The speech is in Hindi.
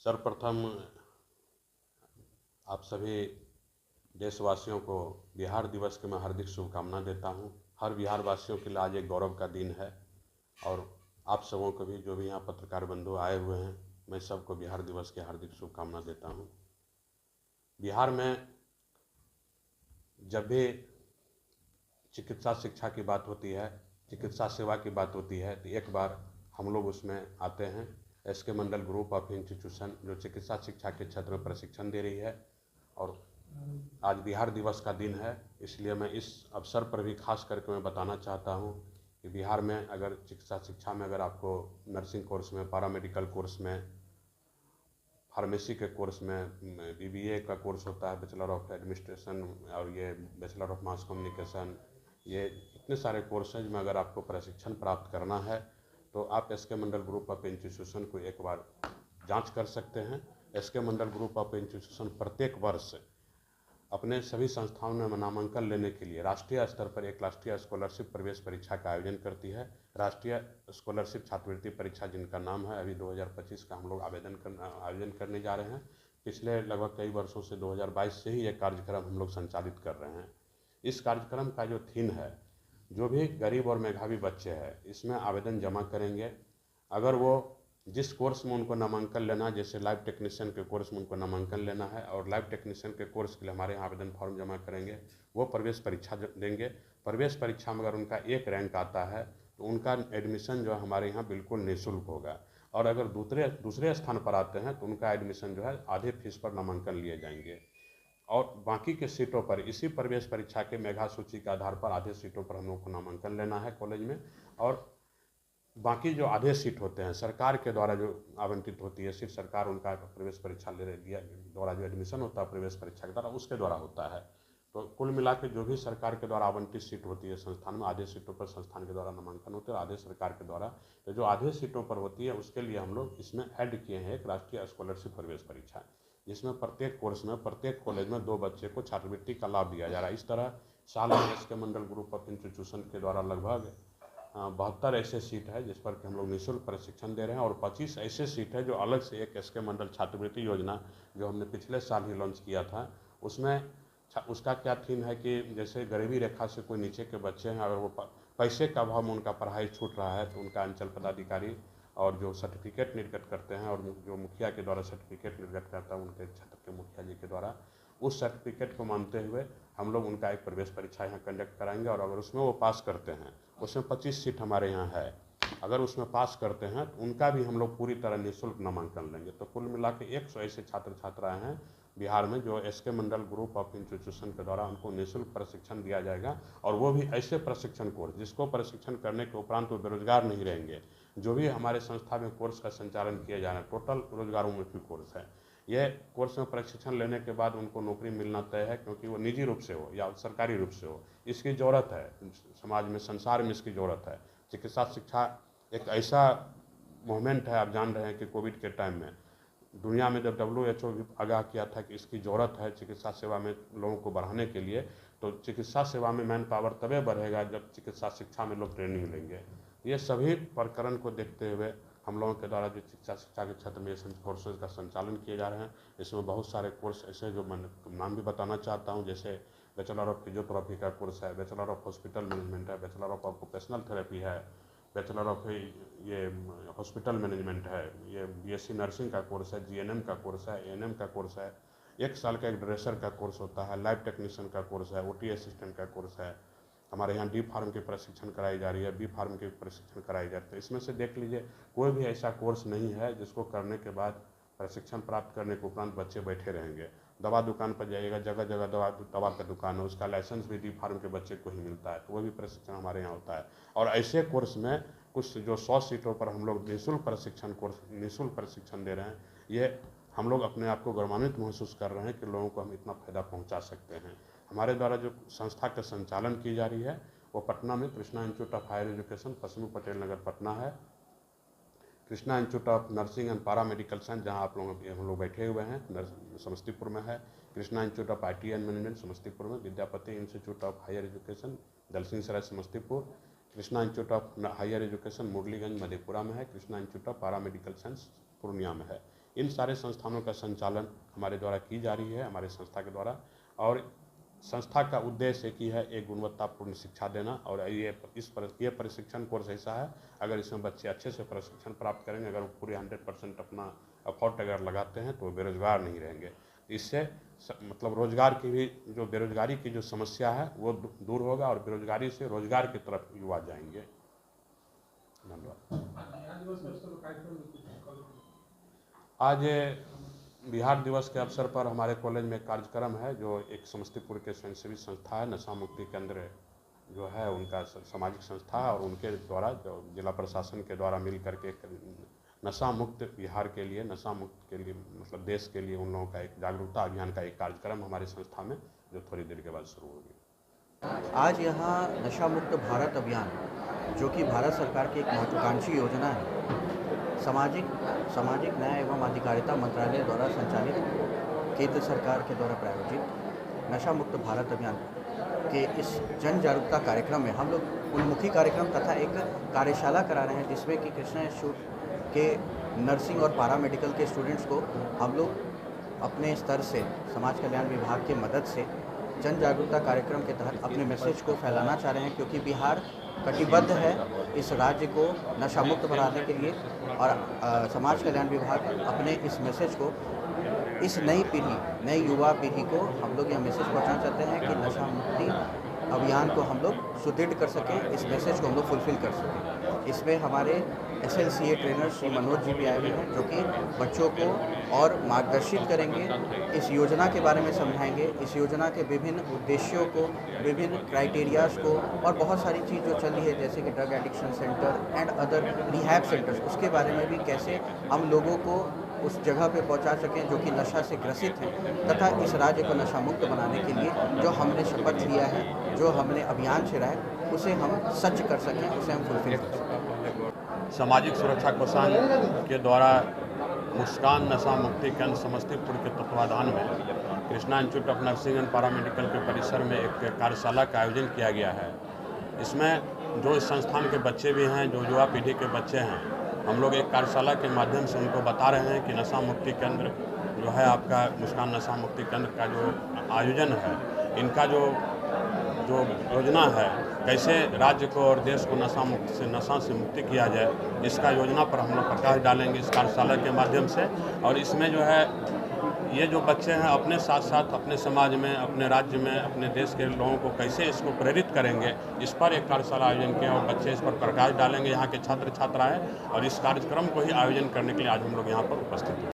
सर्वप्रथम आप सभी देशवासियों को बिहार दिवस की मैं हार्दिक शुभकामना देता हूं। हर बिहार वासियों के लिए आज एक गौरव का दिन है और आप सबों को भी, जो भी यहाँ पत्रकार बंधु आए हुए हैं, मैं सबको बिहार दिवस की हार्दिक शुभकामना देता हूं। बिहार में जब भी चिकित्सा शिक्षा की बात होती है, चिकित्सा सेवा की बात होती है, तो एक बार हम लोग उसमें आते हैं। SK Mandal group of institution जो चिकित्सा शिक्षा के क्षेत्र में प्रशिक्षण दे रही है, और आज बिहार दिवस का दिन है, इसलिए मैं इस अवसर पर भी खास करके मैं बताना चाहता हूँ कि बिहार में अगर चिकित्सा शिक्षा में अगर आपको नर्सिंग कोर्स में, पैरामेडिकल कोर्स में, फार्मेसी के कोर्स में, बीबीए का कोर्स होता है, बैचलर ऑफ एडमिनिस्ट्रेशन, और ये बैचलर ऑफ मास कम्युनिकेशन, ये इतने सारे कोर्स हैं जिसमें अगर आपको प्रशिक्षण प्राप्त करना है तो आप SK Mandal group of institution को एक बार जांच कर सकते हैं। SK Mandal group of institution प्रत्येक वर्ष अपने सभी संस्थाओं में नामांकन लेने के लिए राष्ट्रीय स्तर पर एक राष्ट्रीय स्कॉलरशिप प्रवेश परीक्षा का आयोजन करती है। राष्ट्रीय स्कॉलरशिप छात्रवृत्ति परीक्षा जिनका नाम है, अभी 2025 का हम लोग आयोजन करने जा रहे हैं। पिछले लगभग कई वर्षों से 2022 से ही ये कार्यक्रम हम लोग संचालित कर रहे हैं। इस कार्यक्रम का जो थीम है, जो भी गरीब और मेधावी बच्चे हैं इसमें आवेदन जमा करेंगे। अगर वो जिस कोर्स में उनको नामांकन लेना है, जैसे लाइव टेक्नीशियन के कोर्स में उनको नामांकन लेना है और लाइव टेक्नीशियन के कोर्स के लिए हमारे यहाँ आवेदन फॉर्म जमा करेंगे, वो प्रवेश परीक्षा देंगे। प्रवेश परीक्षा में अगर उनका एक रैंक आता है तो उनका एडमिशन जो है हमारे यहाँ बिल्कुल निःशुल्क होगा, और अगर दूसरे स्थान पर आते हैं तो उनका एडमिशन जो है आधे फीस पर नामांकन लिए जाएंगे, और बाकी के सीटों पर इसी प्रवेश परीक्षा के मेधा सूची के आधार पर आधे सीटों पर हम लोग को नामांकन लेना है कॉलेज में, और बाकी जो आधे सीट होते हैं सरकार के द्वारा जो आवंटित होती है, सिर्फ सरकार उनका प्रवेश परीक्षा ले रही है, द्वारा जो एडमिशन होता है प्रवेश परीक्षा के द्वारा उसके द्वारा होता है। तो कुल मिला के जो भी सरकार के द्वारा आवंटित सीट होती है संस्थान में, आधे सीटों पर संस्थान के द्वारा नामांकन होते हैं और आधे सरकार के द्वारा। तो जो आधे सीटों पर होती है उसके लिए हम लोग इसमें ऐड किए हैं एक राष्ट्रीय स्कॉलरशिप प्रवेश परीक्षा, जिसमें प्रत्येक कोर्स में, प्रत्येक कॉलेज में 2 बच्चे को छात्रवृत्ति का लाभ दिया जा रहा है। इस तरह साल में SK Mandal group of institution के द्वारा लगभग 72 ऐसे सीट है जिस पर कि हम लोग निःशुल्क प्रशिक्षण दे रहे हैं, और 25 ऐसे सीट है जो अलग से एक एसके मंडल छात्रवृत्ति योजना जो हमने पिछले साल ही लॉन्च किया था, उसमें उसका क्या थीम है कि जैसे गरीबी रेखा से कोई नीचे के बच्चे हैं, अगर वो पैसे का अभाव में उनका पढ़ाई छूट रहा है तो उनका अंचल पदाधिकारी और जो सर्टिफिकेट निर्गत करते हैं, और जो मुखिया के द्वारा सर्टिफिकेट निर्गत करता है उनके क्षेत्र के मुखिया जी के द्वारा, उस सर्टिफिकेट को मानते हुए हम लोग उनका एक प्रवेश परीक्षा यहाँ कंडक्ट कराएंगे, और अगर उसमें वो पास करते हैं, उसमें 25 सीट हमारे यहाँ है, अगर उसमें पास करते हैं तो उनका भी हम लोग पूरी तरह निःशुल्क नामांकन लेंगे। तो कुल मिला के 100 ऐसे छात्र छात्राएँ हैं बिहार में जो SK Mandal group of institution के द्वारा उनको निःशुल्क प्रशिक्षण दिया जाएगा, और वो भी ऐसे प्रशिक्षण कोर्स जिसको प्रशिक्षण करने के उपरांत वो बेरोजगार नहीं रहेंगे। जो भी हमारे संस्था में कोर्स का संचालन किया जा रहा है टोटल रोजगारोन्मुखी कोर्स है। ये कोर्स में प्रशिक्षण लेने के बाद उनको नौकरी मिलना तय है, क्योंकि वो निजी रूप से हो या सरकारी रूप से हो, इसकी ज़रूरत है समाज में, संसार में इसकी ज़रूरत है। चिकित्सा शिक्षा एक ऐसा मूवमेंट है, आप जान रहे हैं कि कोविड के टाइम में दुनिया में जब WHO भी आगाह किया था कि इसकी ज़रूरत है चिकित्सा सेवा में लोगों को बढ़ाने के लिए, तो चिकित्सा सेवा में मैन पावर तभी बढ़ेगा जब चिकित्सा शिक्षा में लोग ट्रेनिंग लेंगे। ये सभी प्रकरण को देखते हुए हम लोगों के द्वारा जो चिकित्सा शिक्षा के क्षेत्र में कोर्सेज का संचालन किए जा रहे हैं, इसमें बहुत सारे कोर्स ऐसे जो मैं नाम भी बताना चाहता हूँ, जैसे बैचलर ऑफ फिजियोथेरेपी का कोर्स है, बैचलर ऑफ हॉस्पिटल मैनेजमेंट है, बैचलर ऑफ ऑक्यूपेशनल थेरेपी है, बैचलर ऑफ ये हॉस्पिटल मैनेजमेंट है, ये BSc नर्सिंग का कोर्स है, GNM का कोर्स है, ANM का कोर्स है, 1 साल का एक ड्रेसर का कोर्स होता है, लाइव टेक्नीशियन का कोर्स है, OT असिस्टेंट का कोर्स है, हमारे यहाँ डी फार्म की प्रशिक्षण कराई जा रही है, बी फार्म की प्रशिक्षण कराई जाती है। इसमें से देख लीजिए कोई भी ऐसा कोर्स नहीं है जिसको करने के बाद, प्रशिक्षण प्राप्त करने के उपरांत बच्चे बैठे रहेंगे। दवा दुकान पर जाइएगा, जगह जगह दवा का दुकान है, उसका लाइसेंस भी डी फार्म के बच्चे को ही मिलता है, तो वो भी प्रशिक्षण हमारे यहाँ होता है। और ऐसे कोर्स में कुछ जो 100 सीटों पर हम लोग निःशुल्क प्रशिक्षण दे रहे हैं, ये हम लोग अपने आप को गौरवान्वित महसूस कर रहे हैं कि लोगों को हम इतना फ़ायदा पहुंचा सकते हैं। हमारे द्वारा जो संस्था का संचालन की जा रही है वो पटना में Krishna institute of higher education, पश्चिमी पटेल नगर पटना है, Krishna institute of nursing and paramedical science जहां हम लोग बैठे हुए हैं समस्तीपुर में है, Krishna institute of IT and management Samastipur में, Vidyapati institute of higher education Dalsinghsarai Samastipur, Krishna institute of higher education Murliganj Madhepura में है, Krishna institute of paramedical science Purnia में है। इन सारे संस्थानों का संचालन हमारे द्वारा की जा रही है, हमारे संस्था के द्वारा। और संस्था का उद्देश्य एक ही है, एक गुणवत्तापूर्ण शिक्षा देना। और ये प्रशिक्षण कोर्स ऐसा है, अगर इसमें बच्चे अच्छे से प्रशिक्षण प्राप्त करेंगे, अगर वो पूरे 100% अपना एफर्ट अगर लगाते हैं, तो वो बेरोजगार नहीं रहेंगे। इससे मतलब रोजगार की भी, जो बेरोजगारी की जो समस्या है वो दूर होगा, और बेरोजगारी से रोजगार की तरफ युवा जाएंगे। धन्यवाद। आज बिहार दिवस के अवसर पर हमारे कॉलेज में कार्यक्रम है, जो एक समस्तीपुर के स्वयंसेवी संस्था है, नशा मुक्ति केंद्र जो है उनका सामाजिक संस्था है, और उनके द्वारा जो जिला प्रशासन के द्वारा मिल करके नशा मुक्त बिहार के लिए, नशा मुक्त के लिए मतलब देश के लिए उन लोगों का एक जागरूकता अभियान का एक कार्यक्रम हमारी संस्था में, जो थोड़ी देर के बाद शुरू होगी। आज यहाँ नशा मुक्त भारत अभियान, जो कि भारत सरकार की एक महत्वाकांक्षी योजना है, सामाजिक न्याय एवं अधिकारिता मंत्रालय द्वारा संचालित, केंद्र सरकार के द्वारा प्रायोजित नशा मुक्त भारत अभियान के इस जन जागरूकता कार्यक्रम में हम लोग उन्मुखी कार्यक्रम तथा एक कार्यशाला करा रहे हैं, जिसमें कि कृष्णा इंस्टीट्यूट के नर्सिंग और पैरामेडिकल के स्टूडेंट्स को हम लोग अपने स्तर से समाज कल्याण विभाग की मदद से जन जागरूकता कार्यक्रम के तहत अपने मैसेज को फैलाना चाह रहे हैं, क्योंकि बिहार कटिबद्ध है इस राज्य को नशा मुक्त बनाने के लिए। और समाज कल्याण विभाग अपने इस मैसेज को इस नई युवा पीढ़ी को हम लोग यह मैसेज पहुंचाना चाहते हैं कि नशा मुक्ति अभियान को हम लोग सुदृढ़ कर सकें, इस मैसेज को हम लोग फुलफिल कर सकें। इसमें हमारे SLCA ट्रेनर श्री मनोज जी भी आए हुए हैं, जो कि बच्चों को और मार्गदर्शित करेंगे, इस योजना के बारे में समझाएंगे, इस योजना के विभिन्न उद्देश्यों को, विभिन्न क्राइटेरियाज को, और बहुत सारी चीज़ जो चल रही है, जैसे कि drug addiction centre and other rehab centres, उसके बारे में भी कैसे हम लोगों को उस जगह पे पहुंचा सकें जो कि नशा से ग्रसित हैं, तथा इस राज्य को नशा मुक्त बनाने के लिए जो हमने शपथ लिया है, जो हमने अभियान छेड़ा है, उसे हम सच कर सकें, उसे हम फुलफिल कर सकें। सामाजिक सुरक्षा कोषांग के द्वारा मुस्कान नशा मुक्ति केंद्र समस्तीपुर के तत्वाधान में Krishna institute of nursing and paramedical के परिसर में एक कार्यशाला का आयोजन किया गया है। इसमें जो इस संस्थान के बच्चे भी हैं, जो युवा पीढ़ी के बच्चे हैं, हम लोग एक कार्यशाला के माध्यम से उनको बता रहे हैं कि नशा मुक्ति केंद्र जो है आपका, मुस्कान नशा मुक्ति केंद्र का जो आयोजन है, इनका जो योजना है, कैसे राज्य को और देश को नशा से मुक्ति किया जाए, इसका योजना पर हम लोग प्रकाश डालेंगे इस कार्यशाला के माध्यम से। और इसमें जो है ये जो बच्चे हैं अपने साथ साथ अपने समाज में, अपने राज्य में, अपने देश के लोगों को कैसे इसको प्रेरित करेंगे, इस पर एक कार्यशाला आयोजन किया और बच्चे इस पर प्रकाश डालेंगे, यहाँ के छात्र छात्राएं। और इस कार्यक्रम को ही आयोजन करने के लिए आज हम लोग यहाँ पर उपस्थित हैं।